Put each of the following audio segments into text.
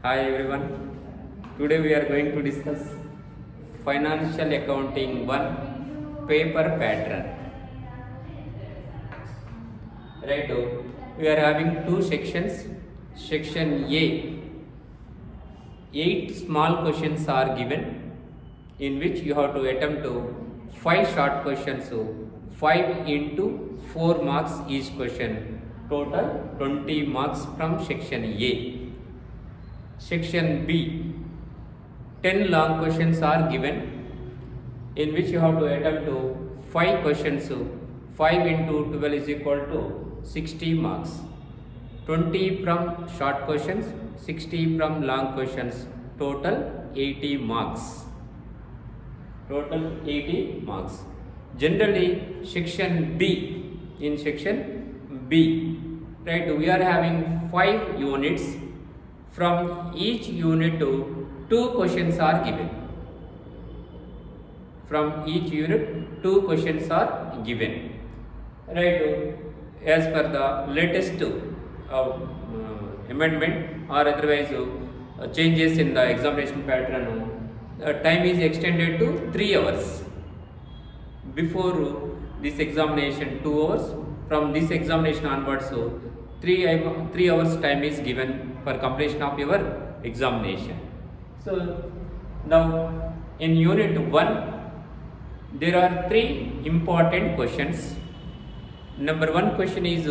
Hi everyone. Today we are going to discuss Financial Accounting 1 paper pattern. Right. We are having two sections. Section A, 8 small questions are given in which you have to attempt to 5 short questions. So 5 into 4 marks each question. Total 20 marks from section A. Section B, 10 long questions are given in which you have to attempt to 5 questions. So 5 into 12 is equal to 60 marks. 20 from short questions, 60 from long questions. Total 80 marks. Total 80 marks. Generally, section B, in section B, right, we are having 5 units. From each unit to 2 questions are given. From each unit 2 questions are given. Right, as per the latest amendment or otherwise changes in the examination pattern, time is extended to 3 hours. Before this examination 2 hours, from this examination onwards, so 3 hours time is given for completion of your examination. So now in unit 1 there are 3 important questions. Number 1 question is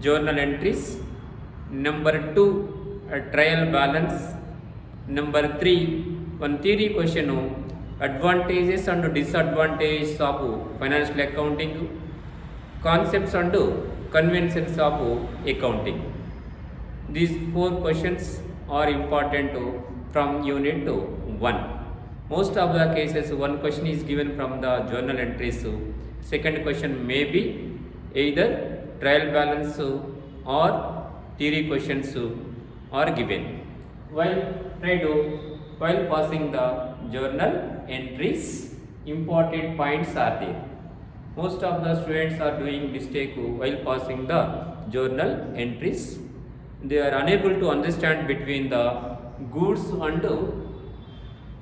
journal entries. Number 2, trial balance. Number 3, one theory question, advantages and disadvantages of financial accounting, concepts and conventions of accounting. These 4 questions are important from unit 1. Most of the cases, one question is given from the journal entries. Second question may be either trial balance or theory questions are given. While passing the journal entries, important points are there. Most of the students are doing mistake while passing the journal entries. They are unable to understand between the goods and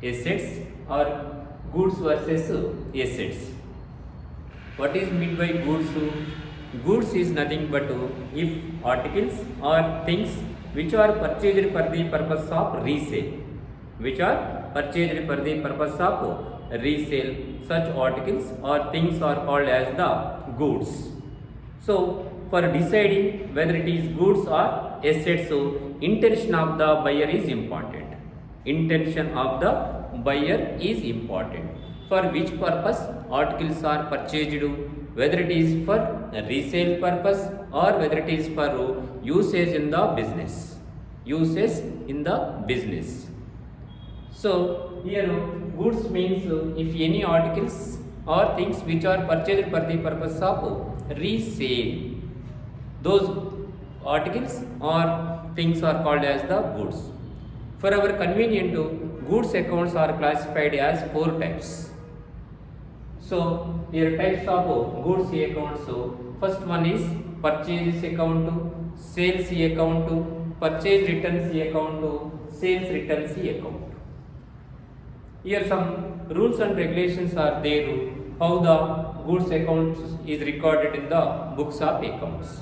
assets or goods versus assets. What is meant by goods? Goods is nothing but if articles or things which are purchased for the purpose of resale. Which are purchased for the purpose of resale. Such articles or things are called as the goods. So for deciding whether it is goods or assets, so intention of the buyer is important. Intention of the buyer is important. For which purpose articles are purchased, whether it is for resale purpose or whether it is for usage in the business. Usage in the business. So here goods means if any articles or things which are purchased for the purpose of resale, those articles or things are called as the goods. For our convenience, goods accounts are classified as 4 types. So here types of goods accounts. So first one is purchase account, sales account, purchase returns account, sales returns account. Here some rules and regulations are there how the goods account is recorded in the books of accounts.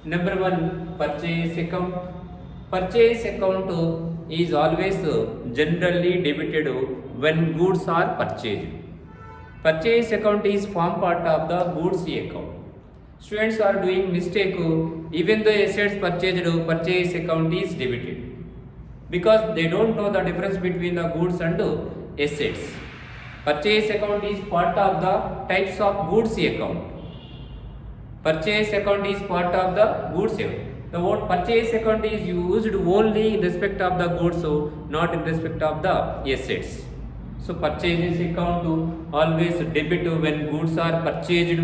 Number 1, purchase account. Purchase account is always generally debited when goods are purchased. Purchase account is form part of the goods account. Students are doing mistake even though assets purchased, purchase account is debited because they don't know the difference between the goods and assets. Purchase account is part of the types of goods account. Purchase account is part of the goods account. The word purchase account is used only in respect of the goods, so not in respect of the assets. So purchase account always debit when goods are purchased.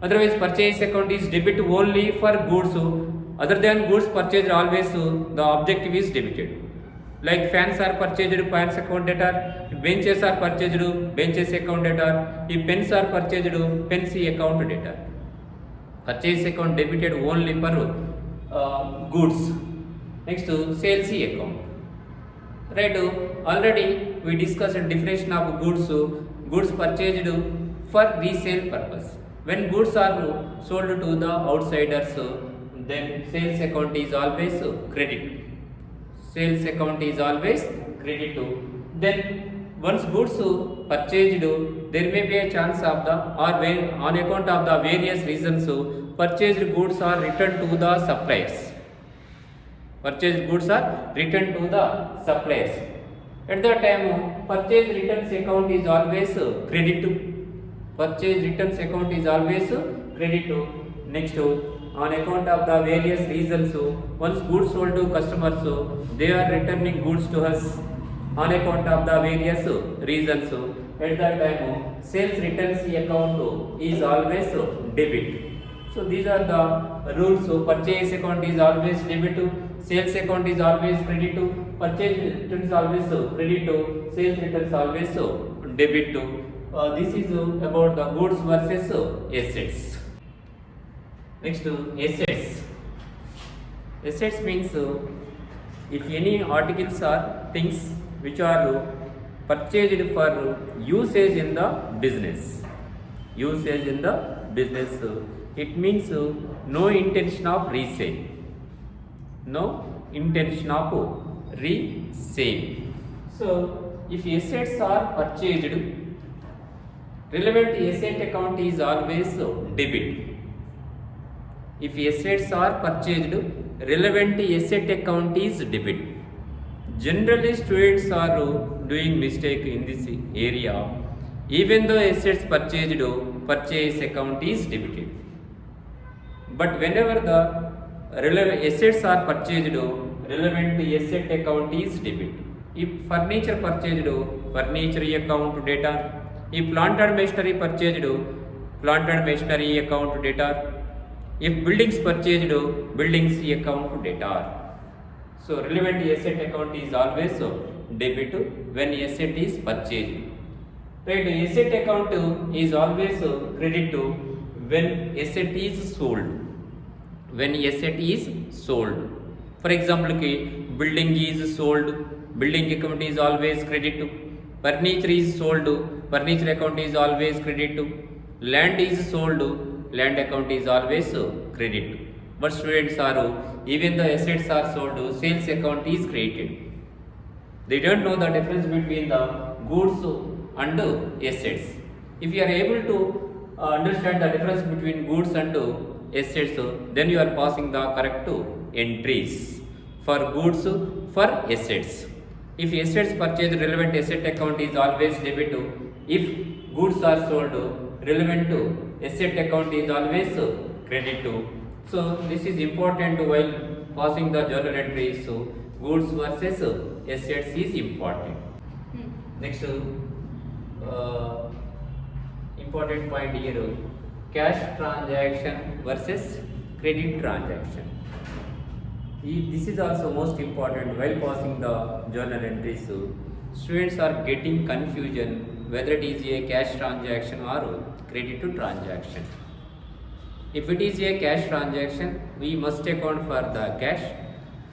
Otherwise purchase account is debit only for goods. Other than goods purchased, always the objective is debited. Like fans are purchased, fans account debtor. Benches are purchased, benches account debtor. If pens are purchased, pens account debtor. Purchase account debited only for goods. Next sales account. Right, already we discussed definition of goods purchased for resale purpose. When goods are sold to the outsiders, then sales account is always credit. Sales account is always credit. Then once goods purchased, there may be a chance of the on account of the various reasons purchased goods are returned to the suppliers. Purchased goods are returned to the suppliers. At that time, purchase returns account is always credit. Purchase returns account is always credit. Next, on account of the various reasons, once goods sold to customers, they are returning goods to us on account of the various reasons. At that time, sales returns account is always debit. So these are the rules. So purchase account is always debit, sales account is always credit, purchase returns always credit, sales returns always debit. This is about the goods versus assets. Next, assets. Assets means if any articles or things which are purchased for usage in the business. Usage in the business. It means no intention of resale. No intention of resale. So, if assets are purchased, relevant asset account is always debit. If assets are purchased, relevant asset account is debit. Generally, students are doing mistake in this area. Even though assets purchased, purchase account is debited. But whenever the relevant assets are purchased, relevant asset account is debit. If furniture purchased, furniture account debtor. If plant and machinery purchased, plant and machinery account debtor. If buildings purchased, buildings account debtor. So relevant asset account is always debit when asset is purchased. Right, asset account is always credit when asset is sold. When asset is sold. For example, building is sold, building account is always credit. Furniture is sold, furniture account is always credit. Land is sold, land account is always credit. But students are, even the assets are sold, sales account is created. They don't know the difference between the goods and assets. If you are able to understand the difference between goods and assets, then you are passing the correct entries for goods, for assets. If assets purchased, relevant asset account is always debit. If goods are sold, relevant asset account is always credit. So this is important while passing the journal entries. So goods versus assets is important. Next, important point here, cash transaction versus credit transaction. This is also most important while passing the journal entries. Students are getting confusion whether it is a cash transaction or credit transaction. If it is a cash transaction, we must account for the cash.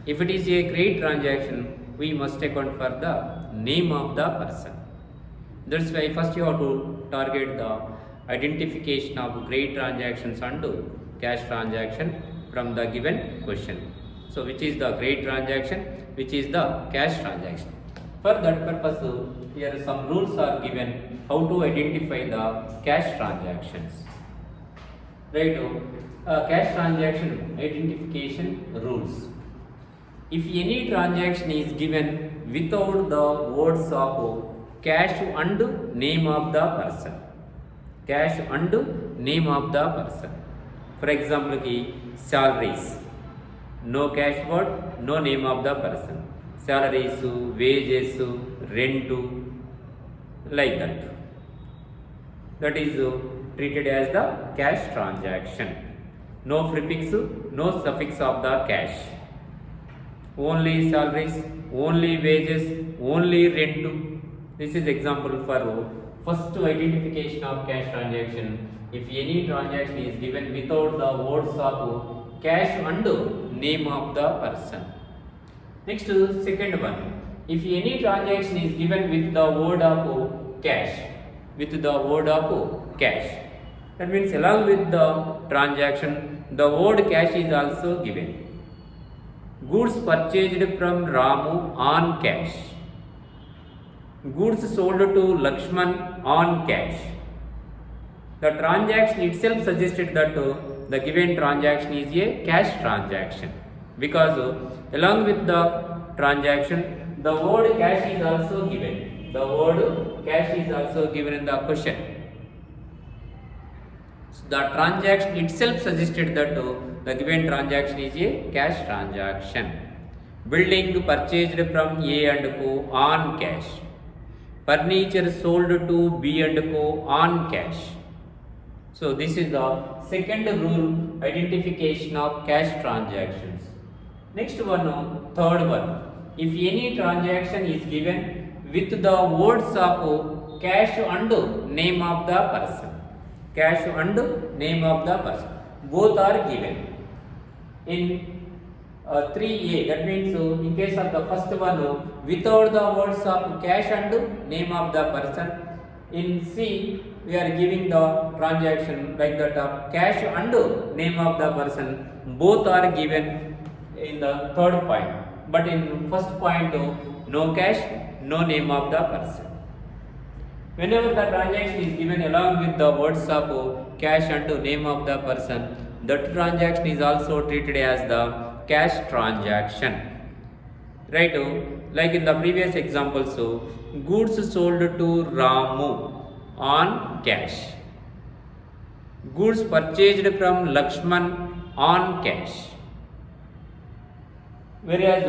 If it is a credit transaction, we must account for the name of the person. That's why first you have to target the identification of credit transactions and cash transaction from the given question. So which is the credit transaction, which is the cash transaction. For that purpose, here some rules are given how to identify the cash transactions. Right, cash transaction identification rules. If any transaction is given without the words of cash and name of the person, cash and name of the person. For example, salaries, no cash word, no name of the person. Salaries, wages, rent, like that. That is treated as the cash transaction. No prefix, no suffix of the cash. Only salaries, only wages, only rent. This is example for first identification of cash transaction. If any transaction is given without the words of cash and name of the person. Next, second one. If any transaction is given with the word of cash, with the word of cash, that means along with the transaction, the word cash is also given. Goods purchased from Ramu on cash. Goods sold to Lakshman on cash. The transaction itself suggested that the given transaction is a cash transaction, because along with the transaction, the word cash is also given. The word cash is also given in the question. So the transaction itself suggested that the given transaction is a cash transaction. Building purchased from A and Co on cash. Furniture sold to B and Co on cash. So this is the second rule, identification of cash transactions. Next one, third one. If any transaction is given with the words of cash and name of the person, cash and name of the person, both are given. In 3A, that means in case of the first one, without the words of cash and name of the person. In C, we are giving the transaction like that of cash and name of the person, both are given in the third point. But in first point, no cash, no name of the person. Whenever the transaction is given along with the words of cash and name of the person, that transaction is also treated as the cash transaction. Right? Like in the previous example, so goods sold to Ramu on cash. Goods purchased from Lakshman on cash. Whereas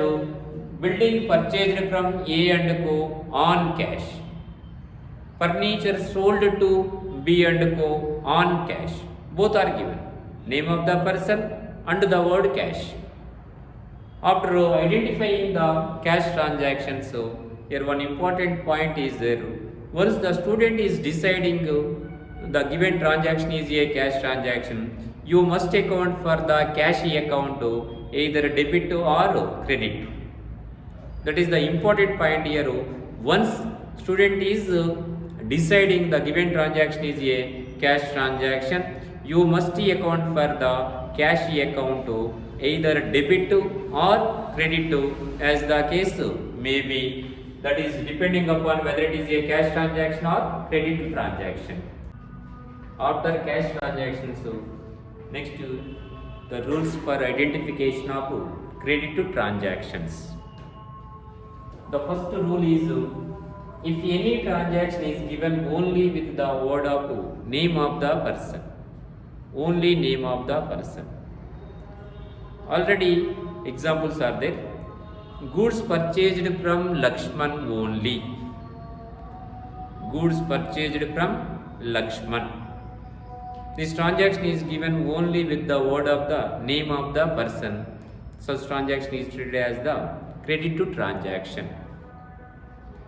building purchased from A and Co on cash. Furniture sold to B and Co on cash. Both are given. Name of the person and the word cash. After identifying the cash transaction, so here one important point is there. Once the student is deciding the given transaction is a cash transaction, you must account for the cash account either debit or credit. That is the important point here. Once student is deciding the given transaction is a cash transaction, you must account for the cash account either debit or credit as the case may be. That is depending upon whether it is a cash transaction or credit transaction. After cash transactions, next the rules for identification of credit transactions. The first rule is, if any transaction is given only with the word of name of the person, only name of the person. Already examples are there. Goods purchased from Lakshman only. Goods purchased from Lakshman. This transaction is given only with the word of the name of the person. Such transaction is treated as the credit to transaction.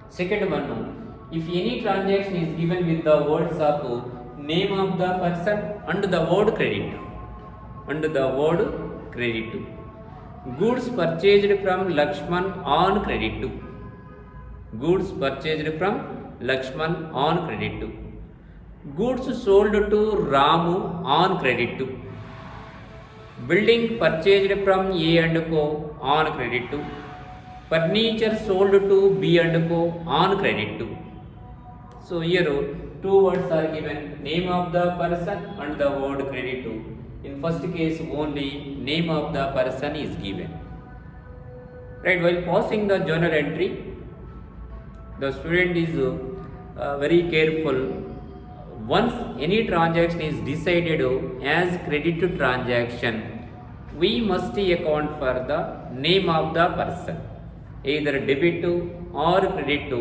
Second one, if any transaction is given with the words of name of the person and the word credit, and the word credit. Goods purchased from Lakshman on credit. Goods purchased from Lakshman on credit. Goods sold to Ramu on credit. Building purchased from A and Co on credit. Furniture sold to B and Co on credit. So here two words are given, name of the person and the word credit. In first case only name of the person is given. Right, while passing the journal entry, the student is very careful. Once any transaction is decided as credit transaction, we must account for the name of the person, either debit or credit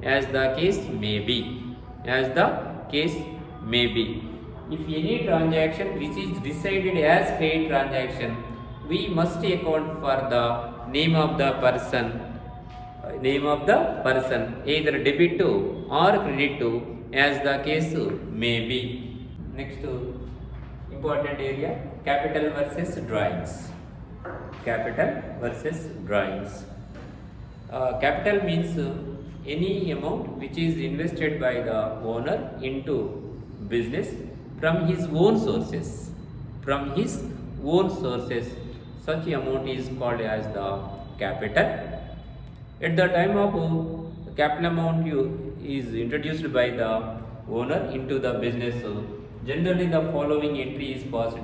as the case may be. As the case may be. If any transaction which is decided as credit transaction, we must account for the name of the person, either debit or credit as the case may be. Next important area, capital versus drawings. Capital versus drawings. Capital means any amount which is invested by the owner into business from his own sources. From his own sources, such amount is called as the capital. At the time of capital amount is introduced by the owner into the business, generally the following entry is passed: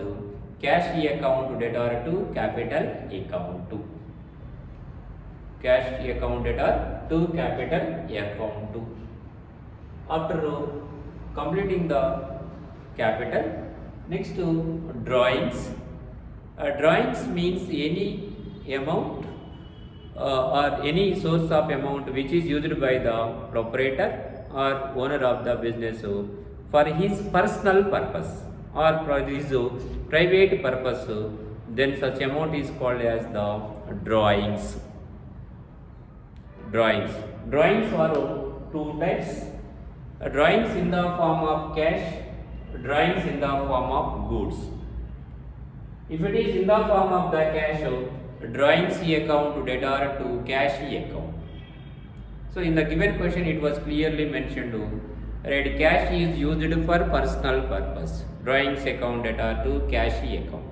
cash account debtor to capital account. Cash account debtor to capital account. After completing the capital, next to drawings. Drawings means any amount or any source of amount which is used by the proprietor or owner of the business for his personal purpose or for his private purpose, then such amount is called as the drawings. Drawings are two types: drawings in the form of cash, drawings in the form of goods. If it is in the form of the cash, drawings account debtor to cash account. So in the given question it was clearly mentioned, right, cash is used for personal purpose, drawings account debtor to cash account.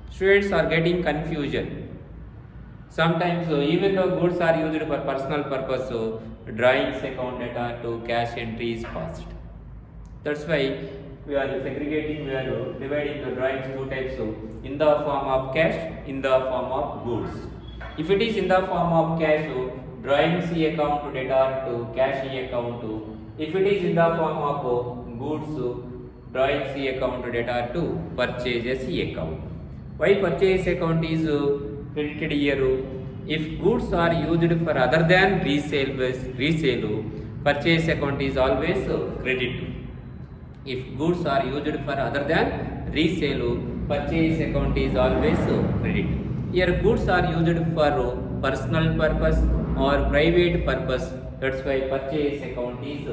Students are getting confusion. Sometimes even though goods are used for personal purpose, drawings account debtor to cash entry is passed. That's why we are segregating, we are dividing the drawings two types, in the form of cash, in the form of goods. If it is in the form of cash, drawings account debtor to cash account. If it is in the form of goods, drawings account debtor to purchases account. Why purchase account is credited here? If goods are used for other than resale, purchase account is always credit. If goods are used for other than resale, purchase account is always credit. Here goods are used for personal purpose or private purpose. That's why purchase account is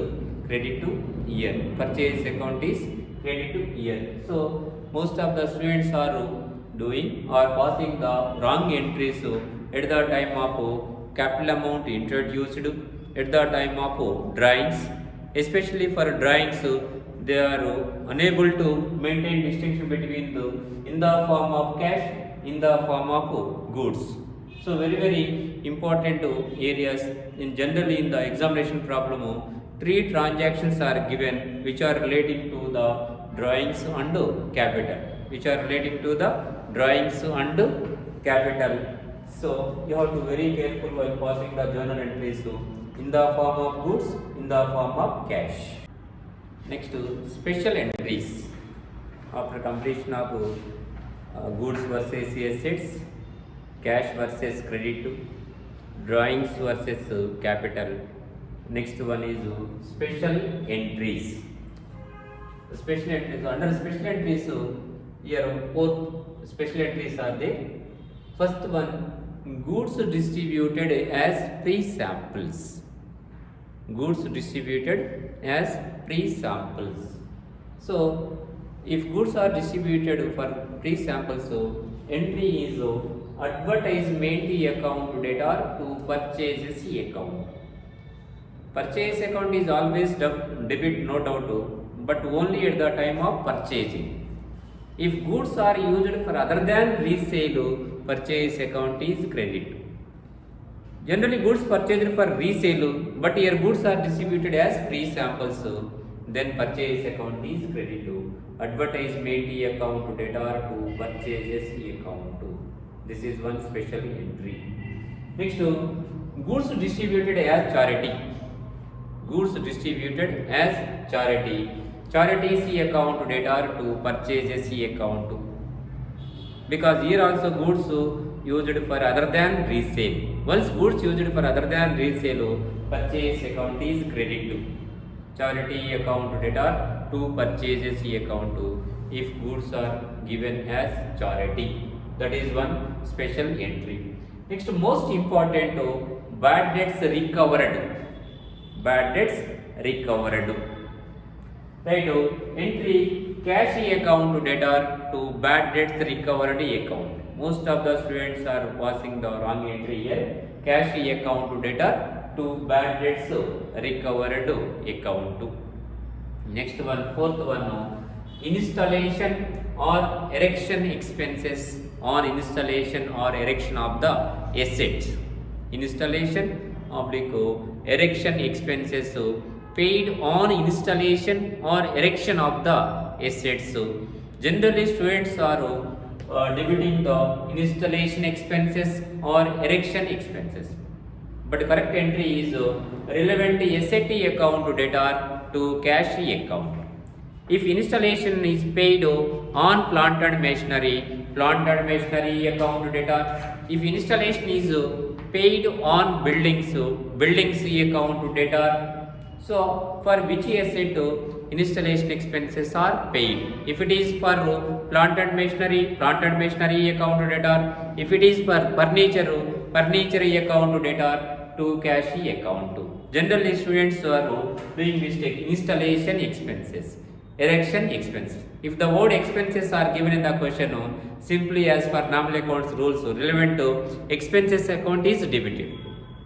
credit to here. Purchase account is credit to here. So most of the students are doing or passing the wrong entries at the time of capital amount introduced, at the time of drawings. Especially for drawings, they are unable to maintain distinction between in the form of cash, in the form of goods. So very important areas. In generally in the examination problem, three transactions are given which are relating to the drawings and capital. Which are relating to the drawings and capital. So you have to be very careful while passing the journal entries in the form of goods, in the form of cash. Next, special entries. After completion of goods versus assets, cash versus credit, drawings versus capital. Next one is special entries. Special entries. Under special entries, here four special entries are there. First one, goods distributed as pre-samples. Goods distributed as pre-samples. So if goods are distributed for pre-samples, so entry is advertisement account debtor to purchases account. Purchase account is always debit, no doubt, but only at the time of purchasing. If goods are used for other than resale, purchase account is credit. Generally goods purchased for resale, but here goods are distributed as pre-samples, then purchase account is credit. Advertisement account debtor to purchases account. This is one special entry. Next, goods distributed as charity. Goods distributed as charity. Charity account debtor to purchases account. Because here also goods used for other than resale. Once goods used for other than resale, purchase account is credit. Charity account debtor to purchases account if goods are given as charity. That is one special entry. Next, most important, bad debts recovered. Bad debts recovered. Right, entry cash account debtor to bad debts recovered account. Most of the students are passing the wrong entry here. Cash account debtor to bad debts recovered account. Next one, fourth one, installation or erection expenses on installation or erection of the assets. Installation oblique erection expenses paid on installation or erection of the assets. Generally, students are debiting the installation expenses or erection expenses. But correct entry is relevant asset account debtor to cash account. If installation is paid on planted machinery account debtor. If installation is paid on buildings account debtor. So for which asset installation expenses are paid? If it is for planted machinery account debtor. If it is for furniture account debtor to cash account. Generally, students are doing mistake. Installation expenses, erection expenses. If the word expenses are given in the question, simply as per normal accounts rules, relevant to expenses account is debited.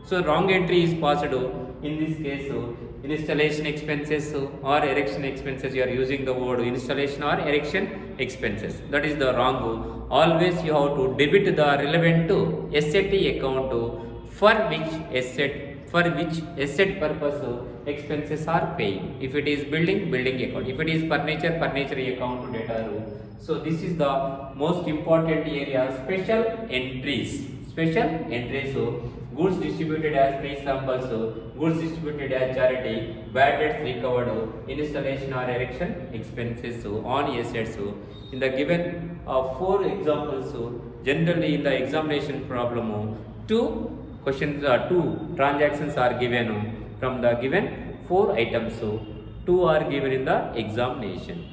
So wrong entry is passed. In this case, installation expenses or erection expenses, you are using the word installation or erection expenses. That is the wrong. Always you have to debit the relevant to asset account for which asset purpose expenses are paid. If it is building account. If it is furniture account debtor. So this is the most important area. Special entries. Goods distributed as free samples, goods distributed as charity, bad debts recovered, installation or erection expenses on assets. In the given 4 examples, generally in the examination problem, 2 transactions are given from the given 4 items. 2 are given in the examination.